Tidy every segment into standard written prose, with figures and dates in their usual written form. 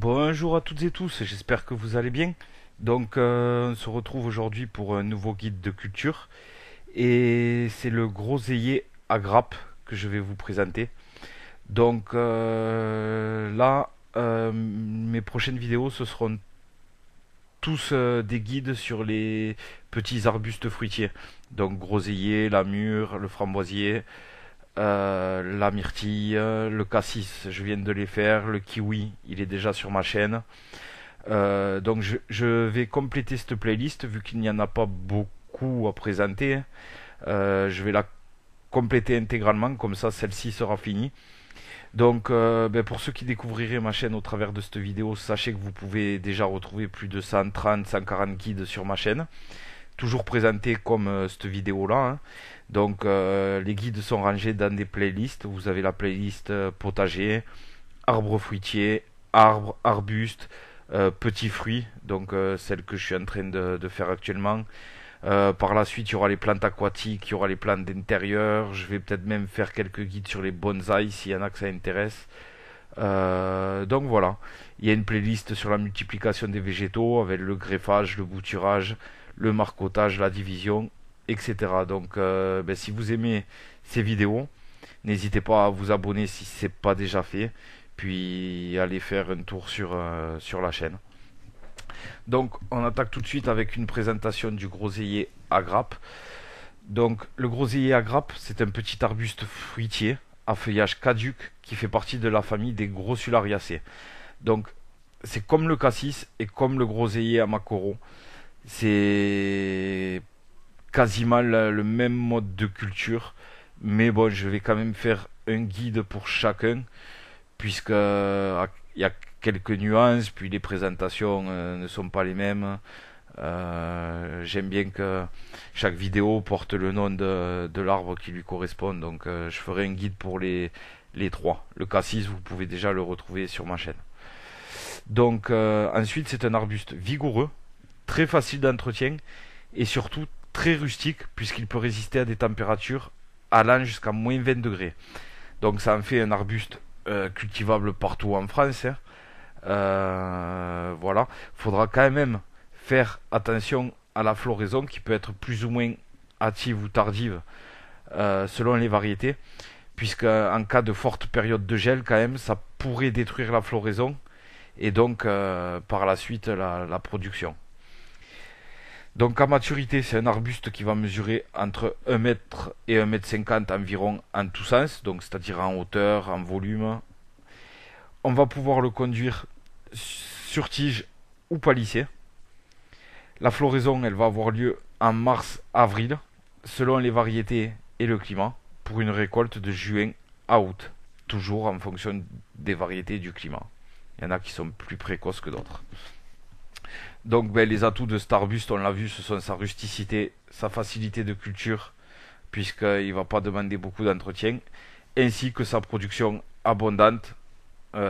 Bonjour à toutes et tous, j'espère que vous allez bien. On se retrouve aujourd'hui pour un nouveau guide de culture et c'est le groseillier à grappe que je vais vous présenter. Mes prochaines vidéos ce seront tous des guides sur les petits arbustes fruitiers. Donc groseillier, la mûre, le framboisier, la myrtille, le cassis, je viens de les faire, le kiwi, il est déjà sur ma chaîne. Je vais compléter cette playlist vu qu'il n'y en a pas beaucoup à présenter. Je vais la compléter intégralement, comme ça celle-ci sera finie. Pour ceux qui découvriraient ma chaîne au travers de cette vidéo, sachez que vous pouvez déjà retrouver plus de 130, 140 guides sur ma chaîne, toujours présentés comme cette vidéo-là, hein. Les guides sont rangés dans des playlists. Vous avez la playlist potager, arbres fruitiers, arbres, arbustes, petits fruits, celle que je suis en train de faire actuellement. Par la suite, il y aura les plantes aquatiques, il y aura les plantes d'intérieur. Je vais peut-être même faire quelques guides sur les bonsaïs s'il y en a que ça intéresse. Voilà, il y a une playlist sur la multiplication des végétaux avec le greffage, le bouturage, le marcottage, la division, etc. Si vous aimez ces vidéos, n'hésitez pas à vous abonner si ce n'est pas déjà fait, puis aller faire un tour sur la chaîne. Donc on attaque tout de suite avec une présentation du groseillier à grappe. Donc le groseillier à grappe, c'est un petit arbuste fruitier à feuillage caduc qui fait partie de la famille des grossulariacées. Donc c'est comme le cassis et comme le groseillier à macoro. C'est quasiment le même mode de culture. Mais bon, je vais quand même faire un guide pour chacun, puisque il y a quelques nuances, puis les présentations ne sont pas les mêmes. J'aime bien que chaque vidéo porte le nom de l'arbre qui lui correspond, je ferai un guide pour les trois. Le cassis, vous pouvez déjà le retrouver sur ma chaîne. Ensuite, c'est un arbuste vigoureux, très facile d'entretien et surtout très rustique, puisqu'il peut résister à des températures allant jusqu'à moins 20 degrés. Donc ça en fait un arbuste cultivable partout en France, hein. Voilà, faudra quand même faire attention à la floraison qui peut être plus ou moins hâtive ou tardive selon les variétés, puisque en cas de forte période de gel, quand même, ça pourrait détruire la floraison et par la suite la production. Donc à maturité, c'est un arbuste qui va mesurer entre 1 mètre et 1,50 m environ en tous sens, donc c'est-à-dire en hauteur, en volume. On va pouvoir le conduire sur tige ou palissé. La floraison, elle va avoir lieu en mars-avril, selon les variétés et le climat, pour une récolte de juin à août, toujours en fonction des variétés et du climat. Il y en a qui sont plus précoces que d'autres. Les atouts de cet arbuste, on l'a vu, ce sont sa rusticité, sa facilité de culture, puisqu'il ne va pas demander beaucoup d'entretien, ainsi que sa production abondante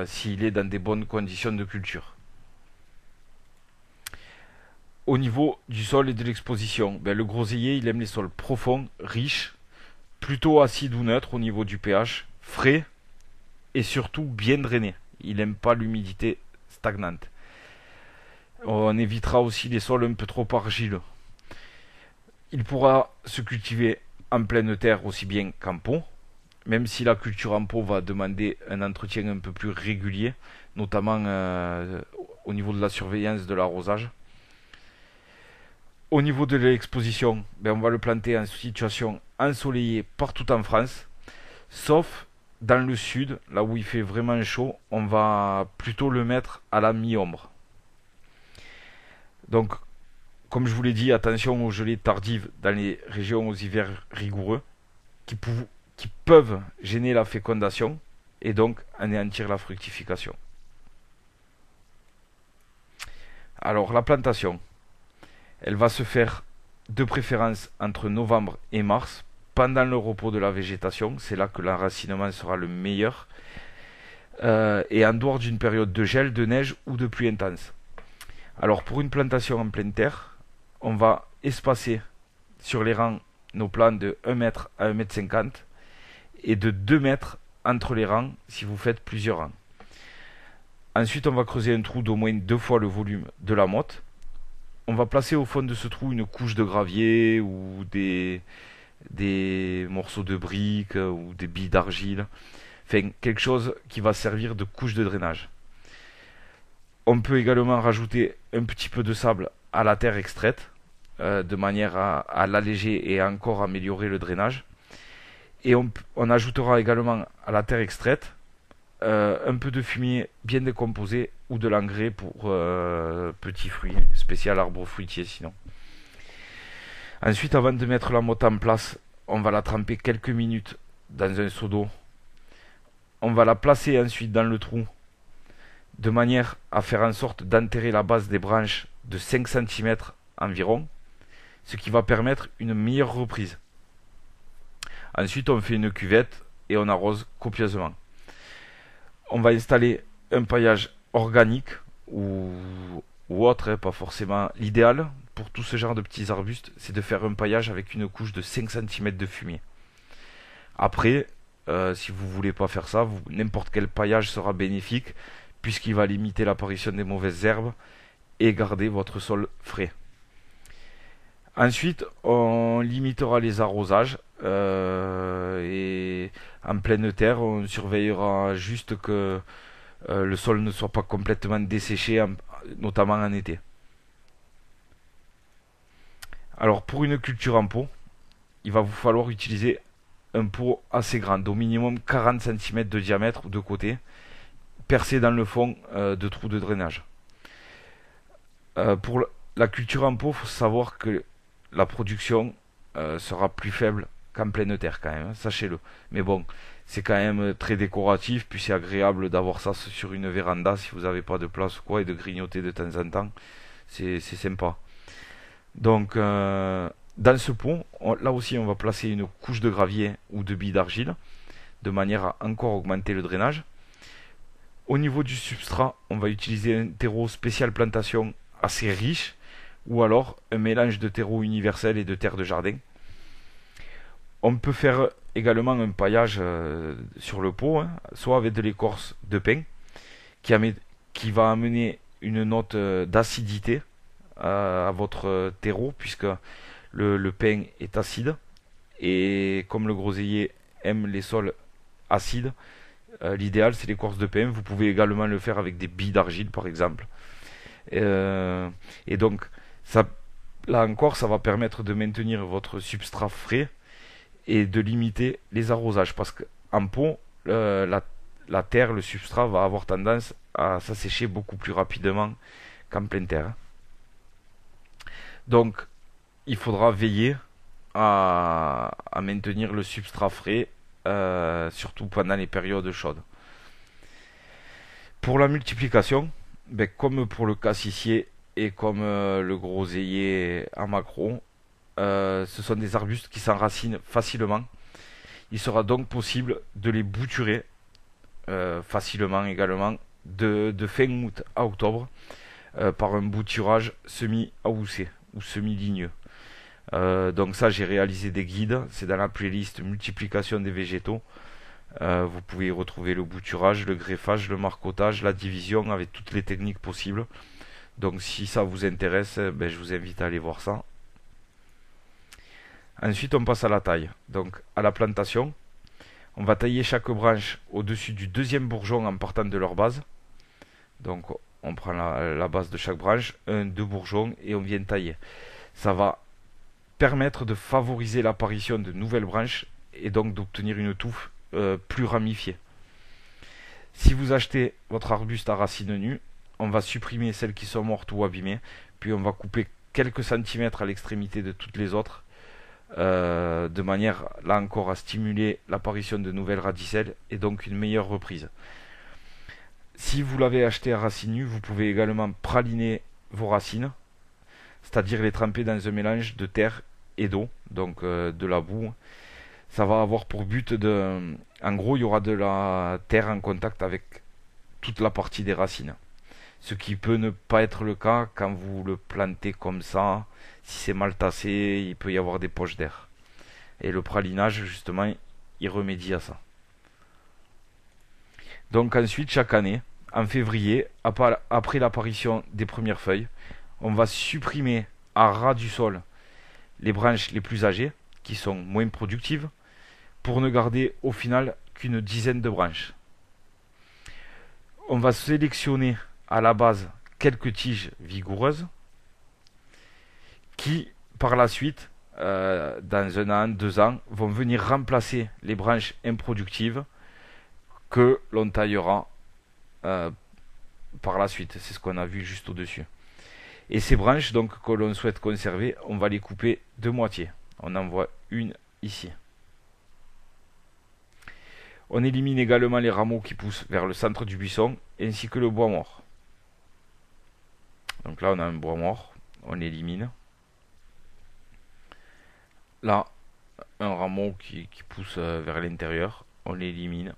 s'il est dans des bonnes conditions de culture. Au niveau du sol et de l'exposition, le groseillier, il aime les sols profonds, riches, plutôt acides ou neutres au niveau du pH, frais et surtout bien drainés. Il n'aime pas l'humidité stagnante. On évitera aussi les sols un peu trop argileux. Il pourra se cultiver en pleine terre aussi bien qu'en pot, même si la culture en pot va demander un entretien un peu plus régulier, notamment au niveau de la surveillance de l'arrosage. Au niveau de l'exposition, on va le planter en situation ensoleillée partout en France, sauf dans le sud, là où il fait vraiment chaud, on va plutôt le mettre à la mi-ombre. Donc, comme je vous l'ai dit, attention aux gelées tardives dans les régions aux hivers rigoureux, qui peuvent gêner la fécondation et donc anéantir la fructification. Alors, la plantation, elle va se faire de préférence entre novembre et mars, pendant le repos de la végétation. C'est là que l'enracinement sera le meilleur. Et en dehors d'une période de gel, de neige ou de pluie intense. Alors pour une plantation en pleine terre, on va espacer sur les rangs nos plants de 1 mètre à 1,50 m – 50 – et de 2 mètres entre les rangs si vous faites plusieurs rangs. Ensuite, on va creuser un trou d'au moins 2 fois le volume de la motte. On va placer au fond de ce trou une couche de gravier ou des morceaux de briques ou des billes d'argile. Enfin, quelque chose qui va servir de couche de drainage. On peut également rajouter un petit peu de sable à la terre extraite, de manière à l'alléger et à encore améliorer le drainage. Et on ajoutera également à la terre extraite un peu de fumier bien décomposé ou de l'engrais pour petits fruits, spécial arbre fruitier sinon. Ensuite, avant de mettre la motte en place, on va la tremper quelques minutes dans un seau d'eau. On va la placer ensuite dans le trou de manière à faire en sorte d'enterrer la base des branches de 5 cm environ, ce qui va permettre une meilleure reprise. Ensuite, on fait une cuvette et on arrose copieusement. On va installer un paillage organique ou autre, pas forcément. L'idéal pour tout ce genre de petits arbustes, c'est de faire un paillage avec une couche de 5 cm de fumier. Après, si vous voulez pas faire ça, n'importe quel paillage sera bénéfique puisqu'il va limiter l'apparition des mauvaises herbes et garder votre sol frais. Ensuite, on limitera les arrosages et en pleine terre, on surveillera juste que le sol ne soit pas complètement desséché, notamment en été. Alors pour une culture en pot, il va vous falloir utiliser un pot assez grand, au minimum 40 cm de diamètre de côté, percé dans le fond de trous de drainage. Pour la culture en pot, il faut savoir que la production sera plus faible qu'en pleine terre quand même, sachez-le. Mais bon, c'est quand même très décoratif, puis c'est agréable d'avoir ça sur une véranda si vous n'avez pas de place ou quoi, et de grignoter de temps en temps, c'est sympa. Donc dans ce pot, là aussi on va placer une couche de gravier ou de billes d'argile, de manière à encore augmenter le drainage. Au niveau du substrat, on va utiliser un terreau spécial plantation assez riche, ou alors un mélange de terreau universel et de terre de jardin. On peut faire également un paillage sur le pot, soit avec de l'écorce de pin, qui va amener une note d'acidité à votre terreau, puisque le pin est acide, et comme le groseillier aime les sols acides, l'idéal c'est l'écorce de pin. Vous pouvez également le faire avec des billes d'argile par exemple. Et donc, ça, là encore, ça va permettre de maintenir votre substrat frais et de limiter les arrosages. Parce qu'en pot, la terre, le substrat va avoir tendance à s'assécher beaucoup plus rapidement qu'en pleine terre. Donc, il faudra veiller à maintenir le substrat frais, surtout pendant les périodes chaudes. Pour la multiplication, comme pour le cassissier et comme le groseillier à macro, ce sont des arbustes qui s'enracinent facilement. Il sera donc possible de les bouturer facilement également de fin août à octobre par un bouturage semi-houssé ou semi-ligneux. Donc ça, j'ai réalisé des guides, c'est dans la playlist multiplication des végétaux. Vous pouvez y retrouver le bouturage, le greffage, le marcottage, la division avec toutes les techniques possibles. Donc si ça vous intéresse, je vous invite à aller voir ça. Ensuite, on passe à la taille. Donc à la plantation, on va tailler chaque branche au-dessus du deuxième bourgeon en partant de leur base. Donc on prend la base de chaque branche, deux bourgeons et on vient tailler. Ça va permettre de favoriser l'apparition de nouvelles branches et donc d'obtenir une touffe plus ramifiée. Si vous achetez votre arbuste à racines nues, on va supprimer celles qui sont mortes ou abîmées, puis on va couper quelques centimètres à l'extrémité de toutes les autres, de manière là encore à stimuler l'apparition de nouvelles radicelles et donc une meilleure reprise. Si vous l'avez acheté à racines nues, vous pouvez également praliner vos racines, c'est-à-dire les tremper dans un mélange de terre et d'eau, donc de la boue. Ça va avoir pour but de... En gros, il y aura de la terre en contact avec toute la partie des racines. Ce qui peut ne pas être le cas quand vous le plantez comme ça. Si c'est mal tassé, il peut y avoir des poches d'air. Et le pralinage, justement, il remédie à ça. Donc ensuite, chaque année, en février, après l'apparition des premières feuilles. On va supprimer à ras du sol les branches les plus âgées, qui sont moins productives, pour ne garder au final qu'une dizaine de branches. On va sélectionner à la base quelques tiges vigoureuses qui, par la suite, dans 1 an, 2 ans, vont venir remplacer les branches improductives que l'on taillera par la suite. C'est ce qu'on a vu juste au-dessus. Et ces branches donc que l'on souhaite conserver, on va les couper de moitié. On en voit une ici. On élimine également les rameaux qui poussent vers le centre du buisson, ainsi que le bois mort. Donc là, on a un bois mort, on l'élimine. Là, un rameau qui pousse vers l'intérieur, on l'élimine.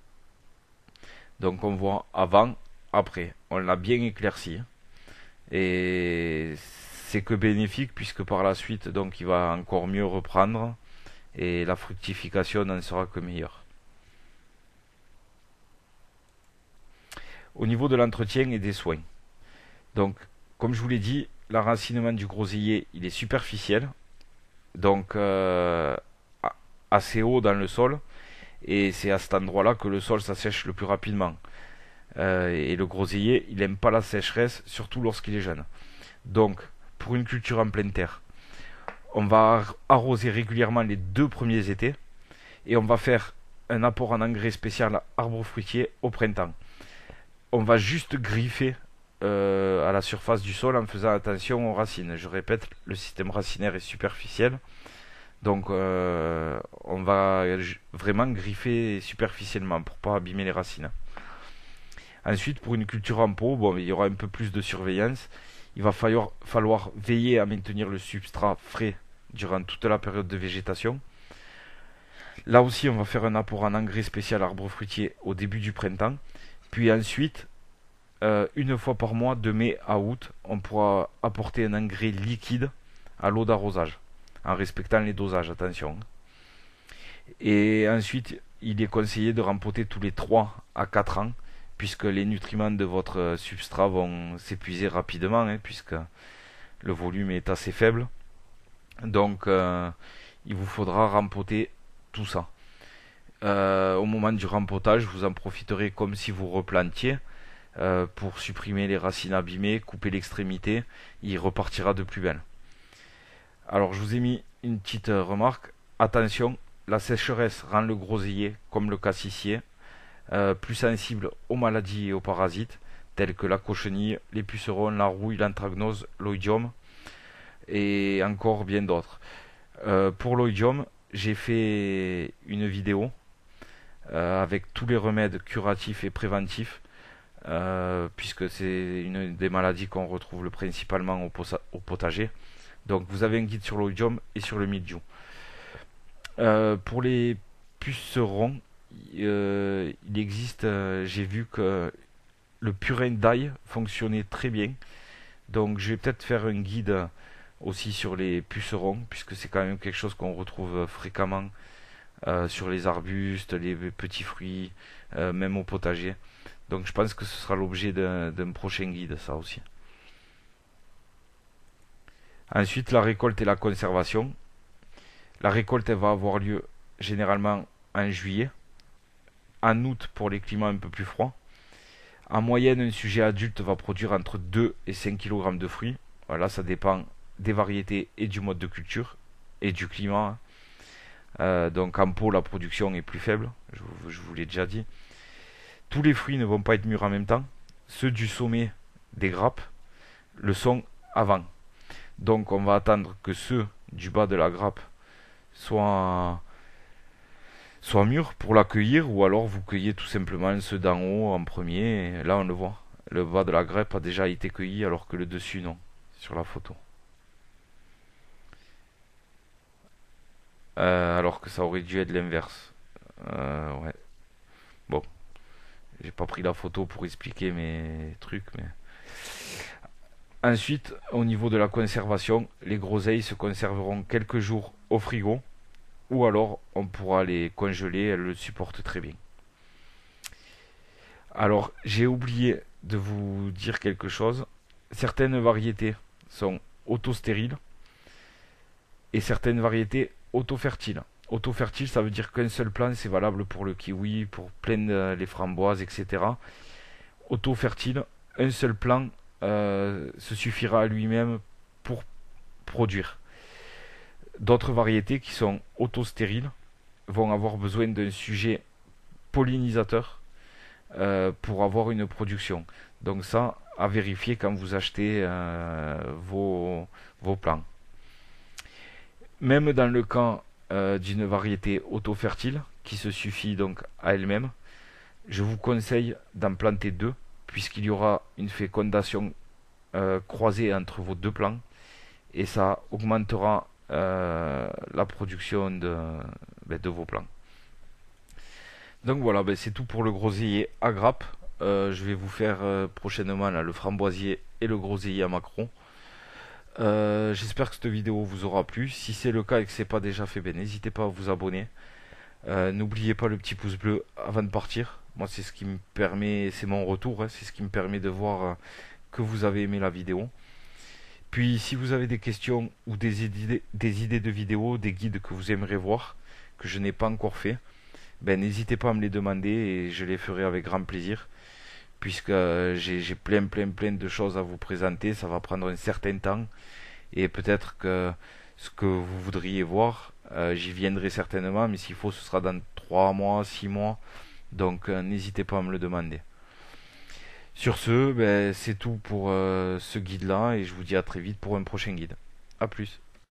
Donc on voit avant, après. On l'a bien éclairci. Et c'est que bénéfique puisque par la suite, donc il va encore mieux reprendre et la fructification n'en sera que meilleure. Au niveau de l'entretien et des soins. Donc, comme je vous l'ai dit, l'enracinement du groseillier, il est superficiel. Donc, assez haut dans le sol. Et c'est à cet endroit-là que le sol s'assèche le plus rapidement. Et le groseillier, il n'aime pas la sécheresse, surtout lorsqu'il est jeune. Donc, pour une culture en pleine terre, on va arroser régulièrement les 2 premiers étés. Et on va faire un apport en engrais spécial arbre fruitier au printemps. On va juste griffer à la surface du sol en faisant attention aux racines. Je répète, le système racinaire est superficiel. Donc on va vraiment griffer superficiellement pour ne pas abîmer les racines. Ensuite, pour une culture en pot, bon, il y aura un peu plus de surveillance. Il va falloir veiller à maintenir le substrat frais durant toute la période de végétation. Là aussi, on va faire un apport en engrais spécial arbre fruitier au début du printemps. Puis ensuite, une fois par mois, de mai à août, on pourra apporter un engrais liquide à l'eau d'arrosage, en respectant les dosages, attention. Et ensuite, il est conseillé de rempoter tous les 3 à 4 ans, puisque les nutriments de votre substrat vont s'épuiser rapidement, puisque le volume est assez faible. Donc, il vous faudra rempoter tout ça. Au moment du rempotage, vous en profiterez comme si vous replantiez pour supprimer les racines abîmées, couper l'extrémité, il repartira de plus belle. Alors je vous ai mis une petite remarque, attention, la sécheresse rend le groseillier, comme le cassissier, plus sensible aux maladies et aux parasites, tels que la cochenille, les pucerons, la rouille, l'anthracnose, l'oïdium, et encore bien d'autres. Pour l'oïdium, j'ai fait une vidéo avec tous les remèdes curatifs et préventifs, puisque c'est une des maladies qu'on retrouve principalement au potager. Donc vous avez un guide sur l'oïdium et sur le mildiou. Pour les pucerons, il existe, j'ai vu que le purin d'ail fonctionnait très bien. Donc je vais peut-être faire un guide aussi sur les pucerons, puisque c'est quand même quelque chose qu'on retrouve fréquemment sur les arbustes, les petits fruits, même au potager. Donc je pense que ce sera l'objet d'un prochain guide, ça aussi. Ensuite, la récolte et la conservation. La récolte, elle va avoir lieu généralement en juillet. En août pour les climats un peu plus froids. En moyenne, un sujet adulte va produire entre 2 et 5 kg de fruits. Voilà, ça dépend des variétés et du mode de culture et du climat. Donc en pot, la production est plus faible, je vous l'ai déjà dit. Tous les fruits ne vont pas être mûrs en même temps. Ceux du sommet des grappes le sont avant. Donc on va attendre que ceux du bas de la grappe soient mûrs pour l'accueillir, ou alors vous cueillez tout simplement ceux d'en haut en premier. Et là on le voit, le bas de la grappe a déjà été cueilli alors que le dessus non, sur la photo. Alors que ça aurait dû être l'inverse. Ouais. Bon, j'ai pas pris la photo pour expliquer mes trucs, mais ensuite, au niveau de la conservation, les groseilles se conserveront quelques jours au frigo, ou alors on pourra les congeler, elles le supportent très bien. Alors, j'ai oublié de vous dire quelque chose. Certaines variétés sont auto-stériles et certaines variétés auto-fertiles. Auto-fertile, ça veut dire qu'un seul plant, c'est valable pour le kiwi, pour plein les framboises, etc. Auto-fertile, un seul plant se suffira à lui-même pour produire. D'autres variétés qui sont auto-stériles vont avoir besoin d'un sujet pollinisateur pour avoir une production. Donc ça, à vérifier quand vous achetez vos plants. Même dans le cas d'une variété auto-fertile qui se suffit donc à elle-même, je vous conseille d'en planter deux puisqu'il y aura une fécondation croisée entre vos deux plants et ça augmentera la production de vos plants. Donc voilà, c'est tout pour le groseillier à grappe. Je vais vous faire prochainement là, le framboisier et le groseillier à macron. J'espère que cette vidéo vous aura plu. Si c'est le cas et que ce n'est pas déjà fait, n'hésitez pas à vous abonner. N'oubliez pas le petit pouce bleu avant de partir. Moi, c'est ce qui me permet, c'est mon retour, hein, c'est ce qui me permet de voir que vous avez aimé la vidéo. Puis, si vous avez des questions ou des idées de vidéos, des guides que vous aimeriez voir, que je n'ai pas encore fait, n'hésitez pas à me les demander et je les ferai avec grand plaisir. Puisque j'ai plein de choses à vous présenter, ça va prendre un certain temps et peut-être que ce que vous voudriez voir, j'y viendrai certainement, mais s'il faut, ce sera dans 3 mois, 6 mois. Donc n'hésitez pas à me le demander. Sur ce, c'est tout pour ce guide-là et je vous dis à très vite pour un prochain guide. A plus.